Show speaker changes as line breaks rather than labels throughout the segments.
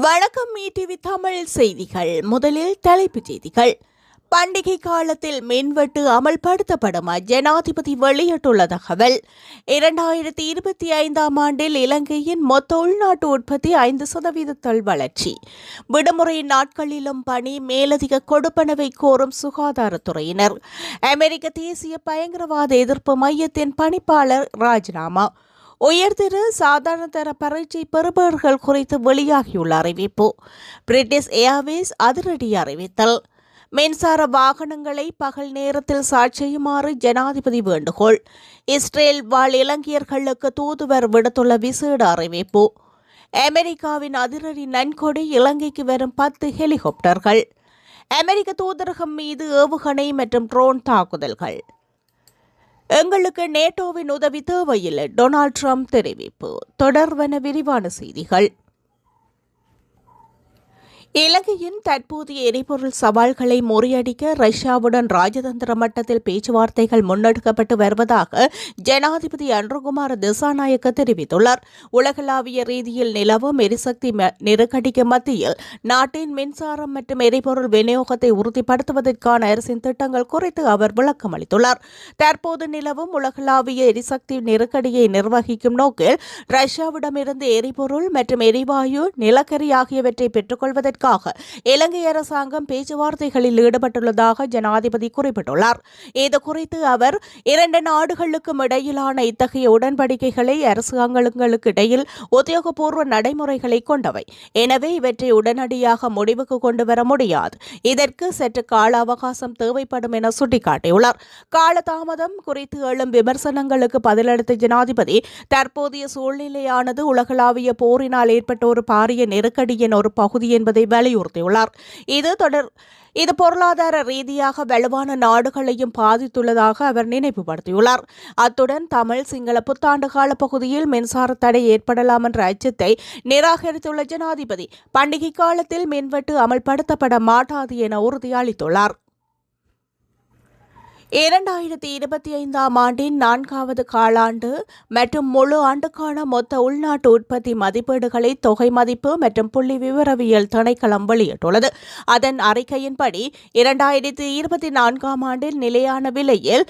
வணக்கம் மீடிவி தமிழ் செய்திகள். முதலில் தலைப்புச் செய்திகள். பண்டிகை காலத்தில் மின்வெட்டு அமல்படுத்தப்படுமா? ஜனாதிபதி வெளியிட்டுள்ள தகவல். 2025 ஆண்டில் இலங்கையின் மொத்த உள்நாட்டு உற்பத்தி 5% வளர்ச்சி. விடுமுறை நாட்களிலும் பணி, மேலதிக கொடுப்பனவை கோரும் சுகாதாரத்துறையினர். அமெரிக்க தேசிய பயங்கரவாத எதிர்ப்பு மையத்தின் பணிப்பாளர் ராஜினாமா. உயர்திரு சாதாரண தர பரீட்சை பெறுபவர்கள் குறித்து வெளியாகியுள்ள அறிவிப்பு. பிரிட்டிஷ் ஏர்வேஸ் அதிரடி அறிவித்தல். மின்சார வாகனங்களை பகல் நேரத்தில் ஸ்டார்ட் செய்யுமாறு ஜனாதிபதி வேண்டுகோள். இஸ்ரேல் வாழ் இலங்கையர்களுக்கு தூதுவர் விடுத்துள்ள விசேட அறிவிப்பு. அமெரிக்காவின் அதிரடி நன்கொடை, இலங்கைக்கு வரும் 10 ஹெலிகாப்டர்கள். அமெரிக்க தூதரகம் மீது ஏவுகணை மற்றும் ட்ரோன் தாக்குதல்கள். எங்களுக்கு நேட்டோவின் உதவி தேவையில்லை, டொனால்ட் ட்ரம்ப் தெரிவிப்பு. தொடர்வன விரிவான செய்திகள். இலங்கையின் தற்போதைய எரிபொருள் சவால்களை முறியடிக்க ரஷ்யாவுடன் ராஜதந்திர மட்டத்தில் பேச்சுவார்த்தைகள் முன்னெடுக்கப்பட்டு வருவதாக ஜனாதிபதி அன்ருகுமார திசாநாயக்க தெரிவித்துள்ளார். உலகளாவிய ரீதியில் நிலவும் எரிசக்தி நெருக்கடிக்கு மத்தியில் நாட்டின் மின்சாரம் மற்றும் எரிபொருள் விநியோகத்தை உறுதிப்படுத்துவதற்கான அரசின் திட்டங்கள் குறித்து அவர் விளக்கம் அளித்துள்ளார். தற்போது நிலவும் உலகளாவிய எரிசக்தி நெருக்கடியை நிர்வகிக்கும் நோக்கில் ரஷ்யாவிடமிருந்து எரிபொருள் மற்றும் எரிவாயு, நிலக்கரி ஆகியவற்றை பெற்றுக்கொள்வதற்கு இலங்கை அரசாங்கம் பேச்சுவார்த்தைகளில் ஈடுபட்டுள்ளதாக ஜனாதிபதி குறிப்பிட்டுள்ளார். இதுகுறித்து அவர், 2 நாடுகளுக்கும் இடையிலான இத்தகைய உடன்படிக்கைகளை அரசாங்கங்களுக்கு இடையில் உத்தியோகபூர்வ நடைமுறைகளை கொண்டவை. எனவே இவற்றை உடனடியாக முடிவுக்கு கொண்டுவர முடியாது. இதற்கு சற்று கால அவகாசம் தேவைப்படும் என சுட்டிக்காட்டியுள்ளார். காலதாமதம் குறித்து எழும் விமர்சனங்களுக்கு பதிலளித்த ஜனாதிபதி, தற்போதைய சூழ்நிலையானது உலகளாவிய போரினால் ஏற்பட்ட ஒரு பாரிய நெருக்கடியின் ஒரு பகுதி என்பதை வலியுறுத்தியுள்ளார். இது பொருளாதார ரீதியாக வலுவான நாடுகளையும் பாதித்துள்ளதாக அவர் நினைவுபடுத்தியுள்ளார். அத்துடன் தமிழ், சிங்கள புத்தாண்டு கால பகுதியில் மின்சார தடை ஏற்படலாம் என்ற அச்சத்தை நிராகரித்துள்ள ஜனாதிபதி, பண்டிகை காலத்தில் மின்வெட்டு அமல்படுத்தப்பட மாட்டாது என உறுதியளித்துள்ளார். 2025 ஆண்டின் 4வது காலாண்டு மற்றும் முழு ஆண்டுக்கான மொத்த உள்நாட்டு உற்பத்தி மதிப்பீடுகளை தொகை மதிப்பு மற்றும் புள்ளி விவரவியல் திணைக்களம் வெளியிட்டுள்ளது. அதன் அறிக்கையின்படி 2024 ஆண்டில் நிலையான விலையில்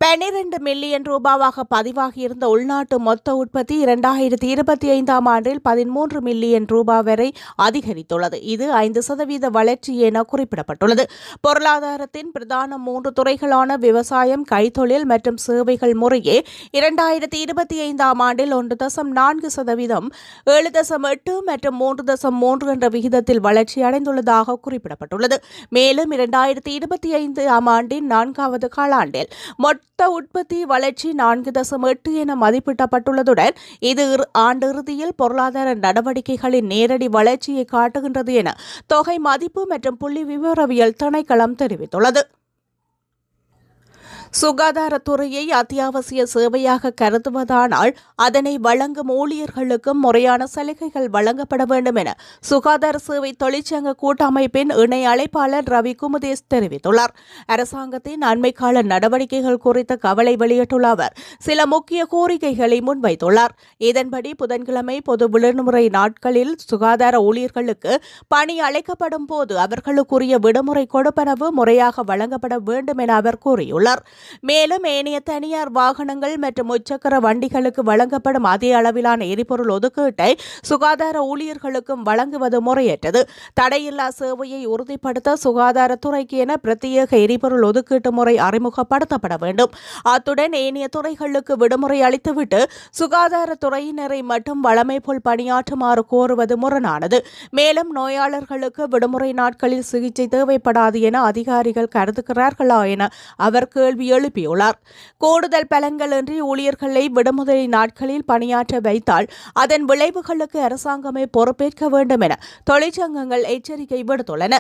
12 மில்லியன் ரூபாவாக பதிவாகியிருந்த உள்நாட்டு மொத்த உற்பத்தி 2025 ஆண்டில் 13 மில்லியன் ரூபாய் வரை அதிகரித்துள்ளது. இது 5% வளர்ச்சி என குறிப்பிடப்பட்டுள்ளது. பொருளாதாரத்தின் பிரதான 3 துறைகளான விவசாயம், கைத்தொழில் மற்றும் சேவைகள் முறையே 2025 ஆண்டில் 1.4%, 7.8% மற்றும் 3.3 என்ற விகிதத்தில் வளர்ச்சி அடைந்துள்ளதாக குறிப்பிடப்பட்டுள்ளது. மேலும் 2025 ஆண்டின் 4வது காலாண்டில் மொத்த உற்பத்தி வளர்ச்சி 4.8 என மதிப்பிடப்பட்டுள்ளதுடன் இது ஆண்டு இறுதியில் பொருளாதார நடவடிக்கைகளின் நேரடி வளர்ச்சியை காட்டுகின்றது என தொகை மதிப்பு மற்றும் புள்ளி விவரவியல் திணைக்களம் தெரிவித்துள்ளது. சுகாதாரத்துறையை அத்தியாவசிய சேவையாக கருதுவதானால் அதனை வழங்கும் ஊழியர்களுக்கும் முறையான சலுகைகள் வழங்கப்பட வேண்டும் என சுகாதார சேவை தொழிற்சங்க கூட்டமைப்பின் இணை அழைப்பாளர் ரவி குமுதேஷ் தெரிவித்துள்ளார். அரசாங்கத்தின் அண்மைக்கால நடவடிக்கைகள் குறித்த கவலை வெளியிட்டுள்ள அவர் சில முக்கிய கோரிக்கைகளை முன்வைத்துள்ளார். இதன்படி புதன்கிழமை பொது விடுமுறை நாட்களில் சுகாதார ஊழியர்களுக்கு பணி அழைக்கப்படும் போது அவர்களுக்குரிய விடுமுறை கொடுப்பனவு முறையாக வழங்கப்பட வேண்டும் என அவர் கூறியுள்ளார். மேலும் ஏனைய தனியார் வாகனங்கள் மற்றும் முச்சக்கர வண்டிகளுக்கு வழங்கப்படும் அதே அளவிலான எரிபொருள் ஒதுக்கீட்டை சுகாதார ஊழியர்களுக்கும் வழங்குவது முறையற்றது. தடையில்லா சேவையை உறுதிப்படுத்த சுகாதாரத்துறைக்கு என பிரத்யேக எரிபொருள் ஒதுக்கீட்டு முறை அறிமுகப்படுத்தப்பட வேண்டும். அத்துடன் ஏனைய துறைகளுக்கு விடுமுறை அளித்துவிட்டு சுகாதாரத்துறையினரை மட்டும் வழமை போல் பணியாற்றுமாறு கோருவது முரணானது. மேலும் நோயாளர்களுக்கு விடுமுறை நாட்களில் சிகிச்சை தேவைப்படாது என அதிகாரிகள் கருதுகிறார்களா என அவர் கேள்வி எழுப்பியுள்ளார். கூடுதல் பலன்களின்றி ஊழியர்களை விடுமுறை நாட்களில் பணியாற்ற வைத்தால் அதன் விளைவுகளுக்கு அரசாங்கமே பொறுப்பேற்க வேண்டும் என தொழிற்சங்கங்கள் எச்சரிக்கை விடுத்துள்ளன.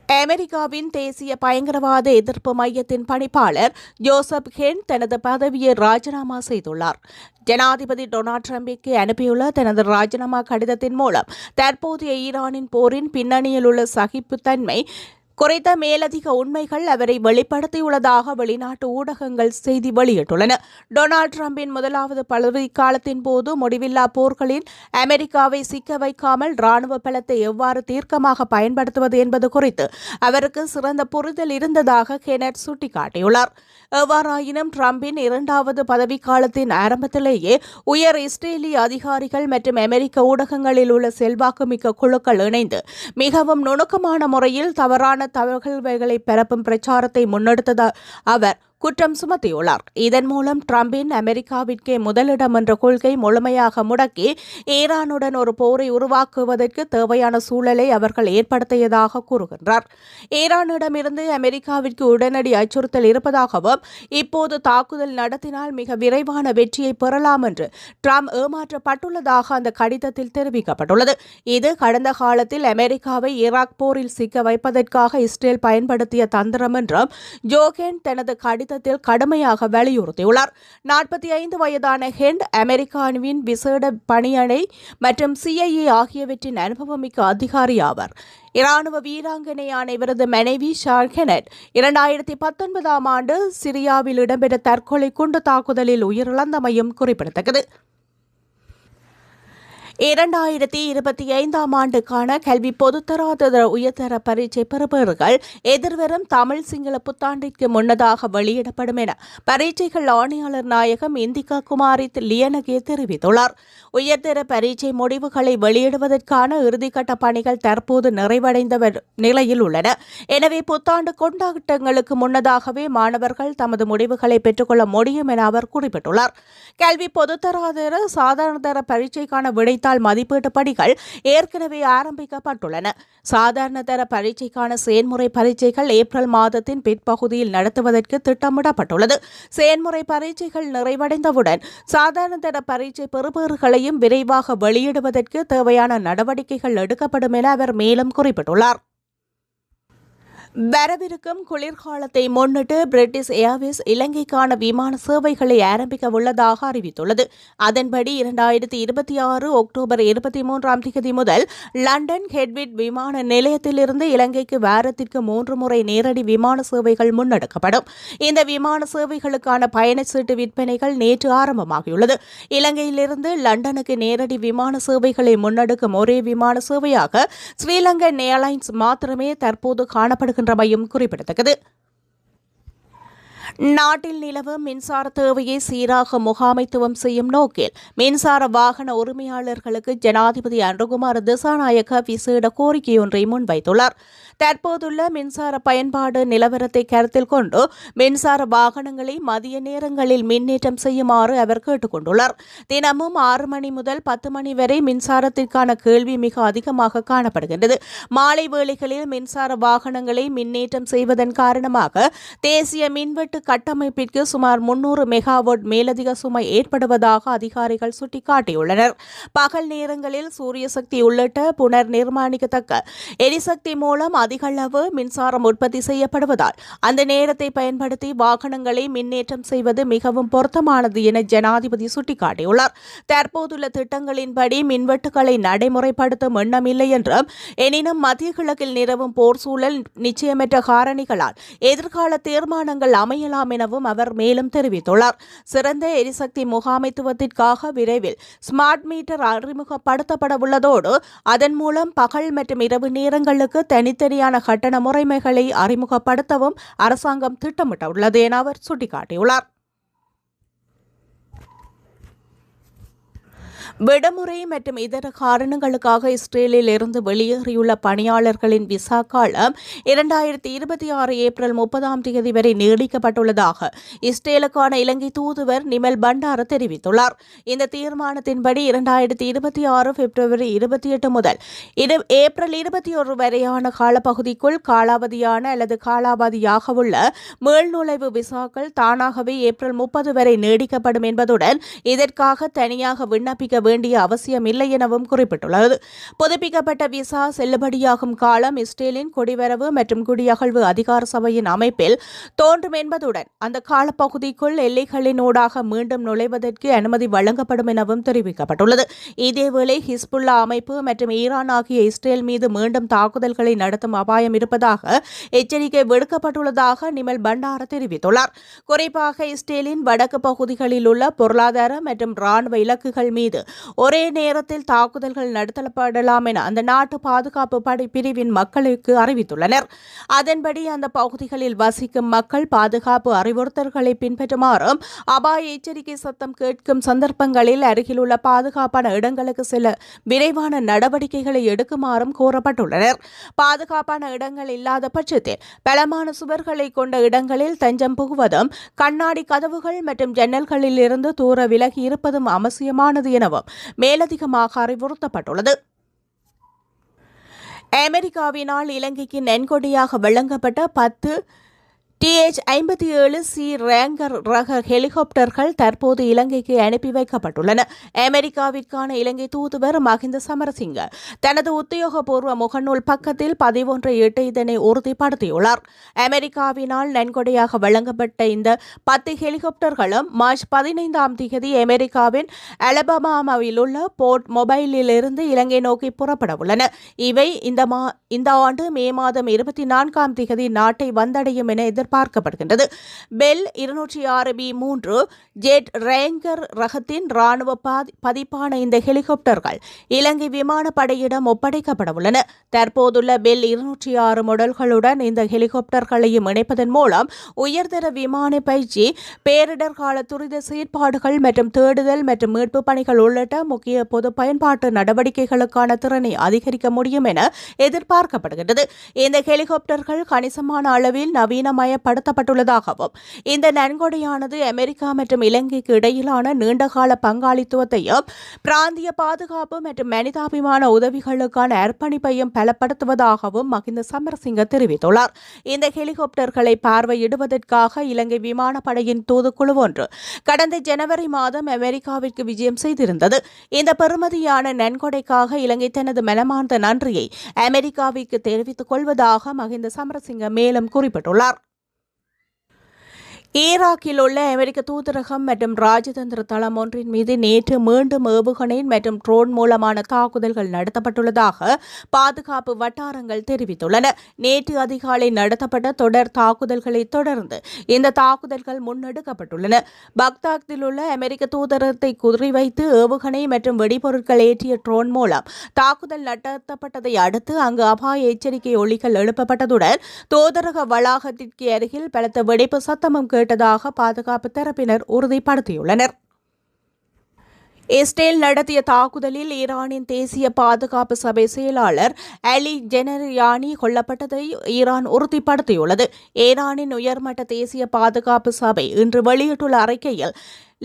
அமெரிக்காவின் தேசிய பயங்கரவாத எதிர்ப்பு மையத்தின் பணிப்பாளர் ஜோசப் ஹென் தனது பதவியை ராஜினாமா செய்துள்ளார். ஜனாதிபதி டொனால்ட் ட்ரம்பிற்கு அனுப்பியுள்ள தனது ராஜினாமா கடிதத்தின் மூலம் தற்போதைய ஈரானின் போரின் பின்னணியில் உள்ள சகிப்புத்தன்மை குறித்த மேலதிக உண்மைகள் அவரை வெளிப்படுத்தியுள்ளதாக வெளிநாட்டு ஊடகங்கள் செய்தி வெளியிட்டுள்ளன. டொனால்டு டிரம்பின் முதலாவது பதவிக்காலத்தின் போது முடிவில்லா போர்களில் அமெரிக்காவை சிக்க வைக்காமல் ராணுவ பலத்தை எவ்வாறு தீர்க்கமாக பயன்படுத்துவது என்பது குறித்து அவருக்கு சிறந்த புரிதல் இருந்ததாக கெனட் சுட்டிக்காட்டியுள்ளார். எவ்வாறாயினும் டிரம்பின் இரண்டாவது பதவிக்காலத்தின் ஆரம்பத்திலேயே உயர் இஸ்ரேலிய அதிகாரிகள் மற்றும் அமெரிக்க ஊடகங்களில் உள்ள செல்வாக்குமிக்க குழுக்கள் இணைந்து மிகவும் நுணுக்கமான முறையில் தவறான தகவல்களை பரப்பும் பிரச்சாரத்தை முன்னெடுத்ததாக அவர் குற்றம் சுமத்தியுள்ளார். இதன் மூலம் டிரம்பின் அமெரிக்காவிற்கே முதலிடம் என்ற கொள்கை முழுமையாக முடக்கி ஈரானுடன் ஒரு போரை உருவாக்குவதற்கு தேவையான சூழலை அவர்கள் ஏற்படுத்தியதாக கூறுகின்றார். ஈரானிடமிருந்து அமெரிக்காவிற்கு உடனடி அச்சுறுத்தல் இருப்பதாகவும் இப்போது தாக்குதல் நடத்தினால் மிக விரைவான வெற்றியை பெறலாம் என்று டிரம்ப் ஏமாற்றப்பட்டுள்ளதாக அந்த கடிதத்தில் தெரிவிக்கப்பட்டுள்ளது. இது கடந்த காலத்தில் அமெரிக்காவை ஈராக் போரில் சிக்க வைப்பதற்காக இஸ்ரேல் பயன்படுத்திய தந்திரம் என்றும் ஜோகேன் தனது கடிதத்தில் கடுமையாக வலியுறுத்தியுள்ளார். 45 வயதான ஹெண்ட் அமெரிக்காவின் விசேட பணியணை மற்றும் CIA ஆகியவற்றின் அனுபவமிக்க அதிகாரி ஆவார். இராணுவ வீராங்கனையான இவரது மனைவி ஷார் கெனட் 2019 ஆண்டு சிரியாவில் இடம்பெற்ற தற்கொலை குண்டு தாக்குதலில் உயிரிழந்தமையும் குறிப்பிடத்தக்கது. 2025 ஆண்டுக்கான கல்வி பொதுத்தராதர உயர்தர பரீட்சை பெறுபவர்கள் எதிர்வரும் தமிழ் சிங்கள புத்தாண்டிற்கு முன்னதாக வெளியிடப்படும் என பரீட்சைகள் ஆணையாளர் நாயகம் இந்திகா குமாரி லியனகே தெரிவித்துள்ளார். உயர்தர பரீட்சை முடிவுகளை வெளியிடுவதற்கான இறுதிக்கட்ட பணிகள் தற்போது நிறைவடைந்த நிலையில் உள்ளன. எனவே புத்தாண்டு கொண்டாட்டங்களுக்கு முன்னதாகவே மாணவர்கள் தமது முடிவுகளை பெற்றுக்கொள்ள முடியும் என அவர் குறிப்பிட்டுள்ளார். கல்வி பொதுத்தராதர சாதாரணதர பரீட்சைக்கான விடைத்தாள் மதிப்பீட்டு பணிகள் ஏற்கனவே ஆரம்பிக்கப்பட்டுள்ளன. சாதாரண தர பரீட்சைக்கான செயன்முறை பரீட்சைகள் ஏப்ரல் மாதத்தின் பிற்பகுதியில் நடத்துவதற்கு திட்டமிடப்பட்டுள்ளது. செயன்முறை பரீட்சைகள் நிறைவடைந்தவுடன் சாதாரண தர பரீட்சை பெறுபவர்களையும் விரைவாக வெளியிடுவதற்கு தேவையான நடவடிக்கைகள் எடுக்கப்படும் என அவர் மேலும் குறிப்பிட்டுள்ளார். வரவிருக்கும் குளிர்காலத்தை முன்னிட்டு பிரிட்டிஷ் ஏர்வேஸ் இலங்கைக்கான விமான சேவைகளை ஆரம்பிக்க உள்ளதாக அறிவித்துள்ளது. அதன்படி 2026 அக்டோபர் 23 முதல் லண்டன் ஹெட்விட் விமான நிலையத்திலிருந்து இலங்கைக்கு வாரத்திற்கு 3 முறை நேரடி விமான சேவைகள் முன்னெடுக்கப்படும். இந்த விமான சேவைகளுக்கான பயணச்சீட்டு விற்பனைகள் நேற்று ஆரம்பமாகியுள்ளது. இலங்கையிலிருந்து லண்டனுக்கு நேரடி விமான சேவைகளை முன்னெடுக்கும் ஒரே விமான சேவையாக ஸ்ரீலங்கன் ஏர்லைன்ஸ் மாத்திரமே தற்போது காணப்படுகிறது மையம் குறிப்பிடத்தக்கது. நாட்டில் நிலவும் மின்சார தேவையை சீராக முகாமைத்துவம் செய்யும் நோக்கில் மின்சார வாகன உரிமையாளர்களுக்கு ஜனாதிபதி அன்ருகுமார திசாநாயக்க விசேட கோரிக்கையொன்றை முன்வைத்துள்ளார். தற்போதுள்ள மின்சார பயன்பாடு நிலவரத்தை கருத்தில் கொண்டு மின்சார வாகனங்களை மதிய நேரங்களில் மின்னேற்றம் செய்யுமாறு அவர் கேட்டுக் கொண்டுள்ளார். தினமும் 6 மணி முதல் 10 மணி வரை மின்சாரத்திற்கான கேள்வி மிக அதிகமாக காணப்படுகின்றது. மாலை வேளைகளில் மின்சார வாகனங்களை மின்னேற்றம் செய்வதன் காரணமாக தேசிய மின்வெட்டு கட்டமைப்பிற்கு சுமார் 300 மெகாவாட் மேலதிக சுமை ஏற்படுவதாக அதிகாரிகள் சுட்டிக்காட்டியுள்ளனர். பகல் நேரங்களில் சூரிய சக்தி உள்ளிட்ட புனர் நிர்மாணிக்கத்தக்க எரிசக்தி மூலம் அதிக அளவு மின்சாரம் உற்பத்தி செய்யப்படுவதால் அந்த நேரத்தை பயன்படுத்தி வாகனங்களை மின்னேற்றம் செய்வது மிகவும் பொருத்தமானது என ஜனாதிபதி சுட்டிக்காட்டியுள்ளார். தற்போதுள்ள திட்டங்களின்படி மின்வெட்டுகளை நடைமுறைப்படுத்தும் எண்ணமில்லை என்றும், எனினும் மத்திய கிழக்கில் நிலவும் போர் சூழல் நிச்சயமற்ற காரணிகளால் எதிர்கால தீர்மானங்கள் அமையலாம் எனவும் அவர் மேலும் தெரிவித்துள்ளார். சிறந்த எரிசக்தி முகாமைத்துவத்திற்காக விரைவில் ஸ்மார்ட் மீட்டர் அறிமுகப்படுத்தப்பட உள்ளதோடு அதன் மூலம் பகல் மற்றும் இரவு நேரங்களுக்கு தனித்தனியான கட்டண முறைமைகளை அறிமுகப்படுத்தவும் அரசாங்கம் திட்டமிட்டுள்ளது என அவர் சுட்டிக்காட்டியுள்ளார். விடுமுறை மற்றும் இதர காரணங்களுக்காக இஸ்ரேலில் இருந்து வெளியேறியுள்ள பணியாளர்களின் விசா காலம் 2026 ஏப்ரல் 30 வரை நீடிக்கப்பட்டுள்ளதாக இஸ்ரேலுக்கான இலங்கை தூதுவர் நிமல் பண்டார தெரிவித்துள்ளார். இந்த தீர்மானத்தின்படி 2026 பிப்ரவரி 28 முதல் ஏப்ரல் 21 வரையான காலப்பகுதிக்குள் காலாவதியான அல்லது காலாவதியாக உள்ள மீள்நுழைவு விசாக்கள் தானாகவே ஏப்ரல் 30 வரை நீடிக்கப்படும் என்பதுடன் இதற்காக தனியாக விண்ணப்பிக்க வேண்டிய அவசியம் இல்லை எனவும் குறிப்பிட்டுள்ளது. புதுப்பிக்கப்பட்ட விசா செல்லுபடியாகும் காலம் இஸ்ரேலின் குடிவரவு மற்றும் குடியகழ்வு அதிகார சபையின் அமைப்பில் தோன்றும் என்பதுடன் அந்த காலப்பகுதிக்குள் எல்லைகளினூடாக மீண்டும் நுழைவதற்கு அனுமதி வழங்கப்படும் எனவும் தெரிவிக்கப்பட்டுள்ளது. இதேவேளை ஹிஸ்புல்லா அமைப்பு மற்றும் ஈரான் ஆகிய இஸ்ரேல் மீது மீண்டும் தாக்குதல்களை நடத்தும் அபாயம் இருப்பதாக எச்சரிக்கை விடுக்கப்பட்டுள்ளதாக நிமல் பண்டார தெரிவித்துள்ளார். குறிப்பாக இஸ்ரேலின் வடக்கு பகுதிகளில் உள்ள பொருளாதார மற்றும் ராணுவ இலக்குகள் மீது ஒரே நேரத்தில் தாக்குதல்கள் நடத்தப்படலாம் என அந்த நாட்டு பாதுகாப்பு படை பிரிவின் மக்களுக்கு அறிவித்துள்ளனர். அதன்படி அந்த பகுதிகளில் வசிக்கும் மக்கள் பாதுகாப்பு அறிவுறுத்தல்களை பின்பற்றுமாறும் அபாய எச்சரிக்கை சத்தம் கேட்கும் சந்தர்ப்பங்களில் அருகிலுள்ள பாதுகாப்பான இடங்களுக்கு சில விரைவான நடவடிக்கைகளை எடுக்குமாறும் கோரப்பட்டுள்ளனர். பாதுகாப்பான இடங்கள் இல்லாத பட்சத்தில் பலமான சுவர்களை கொண்ட இடங்களில் தஞ்சம் புகுவதும் கண்ணாடி கதவுகள் மற்றும் ஜன்னல்களில் இருந்து தூர விலகி இருப்பதும் அவசியமானது எனவும் மேலதிகமாக அறிவுறுத்தப்பட்டுள்ளது. அமெரிக்காவினால் இலங்கைக்கு நன்கொடையாக வழங்கப்பட்ட 10 TH-57C ரேங்கர் ரக ஹெலிகாப்டர்கள் தற்போது இலங்கைக்கு அனுப்பி வைக்கப்பட்டுள்ளன. அமெரிக்காவிற்கான இலங்கை தூதுவர் மஹிந்த சமரசிங்க தனது உத்தியோகபூர்வ முகநூல் பக்கத்தில் 11 இதனை உறுதிப்படுத்தியுள்ளார். அமெரிக்காவினால் நன்கொடையாக வழங்கப்பட்ட இந்த 10 ஹெலிகாப்டர்களும் மார்ச் 15 அமெரிக்காவின் அலபாமாவில் உள்ள போர்ட் மொபைலிலிருந்து இலங்கை நோக்கி புறப்பட உள்ளன. இவை இந்த ஆண்டு மே மாதம் 24 நாட்டை வந்தடையும் என பார்க்கப்படுகின்றது. பெல் 206B3 ஜெட் ரேங்கர் ரகத்தின் ராணுவ பதிப்பான இந்த ஹெலிகாப்டர்கள் இலங்கை விமானப்படையிடம் ஒப்படைக்கப்பட உள்ளன. தற்போதுள்ள பெல் 206 மாடல்களுடன் இந்த ஹெலிகாப்டர்களையும் இணைப்பதன் மூலம் உயர்தர விமான பயிற்சி, பேரிடர் கால துரித செயற்பாடுகள் மற்றும் தேடுதல் மற்றும் மீட்பு பணிகள் உள்ளிட்ட முக்கிய பொது பயன்பாட்டு நடவடிக்கைகளுக்கான திறனை அதிகரிக்க முடியும் என எதிர்பார்க்கப்படுகிறது. இந்த ஹெலிகாப்டர்கள் கணிசமான அளவில் நவீனமய படுத்தப்பட்டுள்ளதாகவும் இந்த நன்கொடையானது அமெரிக்கா மற்றும் இலங்கைக்கு இடையிலான நீண்டகால பங்காளித்துவத்தையும் பிராந்திய பாதுகாப்பு மற்றும் மனிதாபிமான உதவிகளுக்கான அர்ப்பணிப்பையும் பலப்படுத்துவதாகவும் மஹிந்த சமரசிங்க தெரிவித்துள்ளார். இந்த ஹெலிகாப்டர்களை பார்வையிடுவதற்காக இலங்கை விமானப்படையின் தூதுக்குழு ஒன்று கடந்த ஜனவரி மாதம் அமெரிக்காவிற்கு விஜயம் செய்திருந்தது. இந்த பெறுமதியான நன்கொடைக்காக இலங்கை தனது மனமார்ந்த நன்றியை அமெரிக்காவிற்கு தெரிவித்துக் கொள்வதாக மஹிந்த சமரசிங்க மேலும் குறிப்பிட்டுள்ளார். ஈராக்கில் உள்ள அமெரிக்க தூதரகம் மற்றும் ராஜதந்திர தளம் ஒன்றின் மீது நேற்று மீண்டும் ஏவுகணை மற்றும் ட்ரோன் மூலமான தாக்குதல்கள் நடத்தப்பட்டுள்ளதாக பாதுகாப்பு வட்டாரங்கள் தெரிவித்துள்ளன. நேற்று அதிகாலை நடத்தப்பட்ட தொடர் தாக்குதல்களை தொடர்ந்து இந்த தாக்குதல்கள் முன்னெடுக்கப்பட்டுள்ளன. பக்தாத்தில் உள்ள அமெரிக்க தூதரகத்தை குறிவைத்து ஏவுகணை மற்றும் வெடிபொருட்கள் ஏற்றிய ட்ரோன் மூலம் தாக்குதல் நடத்தப்பட்டதை அடுத்து அங்கு அபாய எச்சரிக்கை ஒலிகள் எழுப்பப்பட்டதுடன் தூதரக வளாகத்திற்கு அருகில் பலத்த வெடிப்பு சத்தமும் கேட்டதாக பாதுகாப்பு தரப்பினர் உறுதிப்படுத்தியுள்ளனர். இஸ்ரேல் நடத்திய தாக்குதலில் ஈரானின் தேசிய பாதுகாப்பு சபை செயலாளர் அலி ஜெனரியானி கொல்லப்பட்டதை ஈரான் உறுதிப்படுத்தியுள்ளது. ஈரானின் உயர்மட்ட தேசிய பாதுகாப்பு சபை இன்று வெளியிட்டுள்ள அறிக்கையில்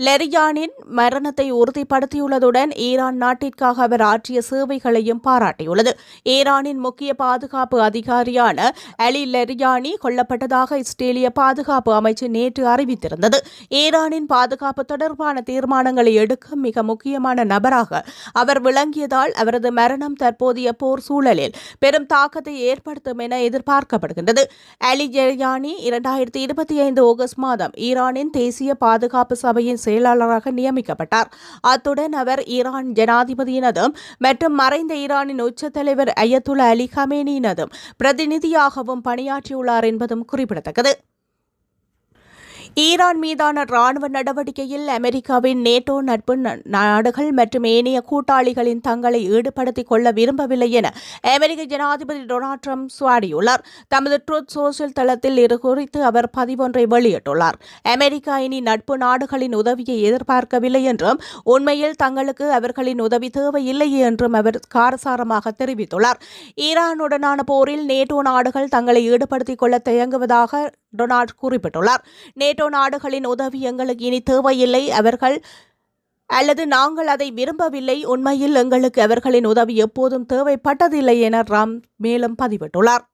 லெரியானின் மரணத்தை உறுதிப்படுத்தியுள்ளதுடன் ஈரான் நாட்டிற்காக அவர் ஆற்றிய சேவைகளையும் பாராட்டியுள்ளது. ஈரானின் முக்கிய பாதுகாப்பு அதிகாரியான அலி லெரியானி கொல்லப்பட்டதாக இஸ்ரேலிய பாதுகாப்பு அமைச்சு நேற்று அறிவித்திருந்தது. ஈரானின் பாதுகாப்பு தொடர்பான தீர்மானங்களை எடுக்கும் மிக முக்கியமான நபராக அவர் விளங்கியதால் அவரது மரணம் தற்போதைய போர் சூழலில் பெரும் தாக்கத்தை ஏற்படுத்தும் என எதிர்பார்க்கப்படுகின்றது. அலி லெரியானி 2025 ஆகஸ்ட் மாதம் ஈரானின் தேசிய பாதுகாப்பு சபையின் செயலாளராக நியமிக்கப்பட்டார். அத்துடன் அவர் ஈரான் ஜனாதிபதியினதும் மற்றும் மறைந்த ஈரானின் உச்ச தலைவர் அயத்துல்லா அலி கமேனியினதும் பிரதிநிதியாகவும் பணியாற்றியுள்ளார் என்பதும் குறிப்பிடத்தக்கது. ஈரான் மீதான ராணுவ நடவடிக்கையில் அமெரிக்காவின் நேட்டோ நட்பு நாடுகள் மற்றும் ஏனைய கூட்டாளிகளின் தங்களை ஈடுபடுத்திக் கொள்ள விரும்பவில்லை என அமெரிக்க ஜனாதிபதி டொனால்ட் ட்ரம்ப் சாடியுள்ளார். தமது ட்ரூத் சோஷியல் தளத்தில் இது குறித்து அவர் பதிவொன்றை வெளியிட்டுள்ளார். அமெரிக்கா இனி நட்பு நாடுகளின் உதவியை எதிர்பார்க்கவில்லை என்றும் உண்மையில் தங்களுக்கு அவர்களின் உதவி தேவையில்லை என்றும் அவர் காரசாரமாக தெரிவித்துள்ளார். ஈரானுடனான போரில் நேட்டோ நாடுகள் தங்களை ஈடுபடுத்திக் கொள்ள தயங்குவதாக டொனால்ட் குறிப்பிட்டுள்ளார். நேட்டோ நாடுகளின் உதவி எங்களுக்கு இனி தேவையில்லை, அவர்கள் அல்லது நாங்கள் அதை விரும்பவில்லை, உண்மையில் எங்களுக்கு அவர்களின் உதவி எப்போதும் தேவைப்பட்டதில்லை என ராம் மேலும் பதிவிட்டுள்ளார்.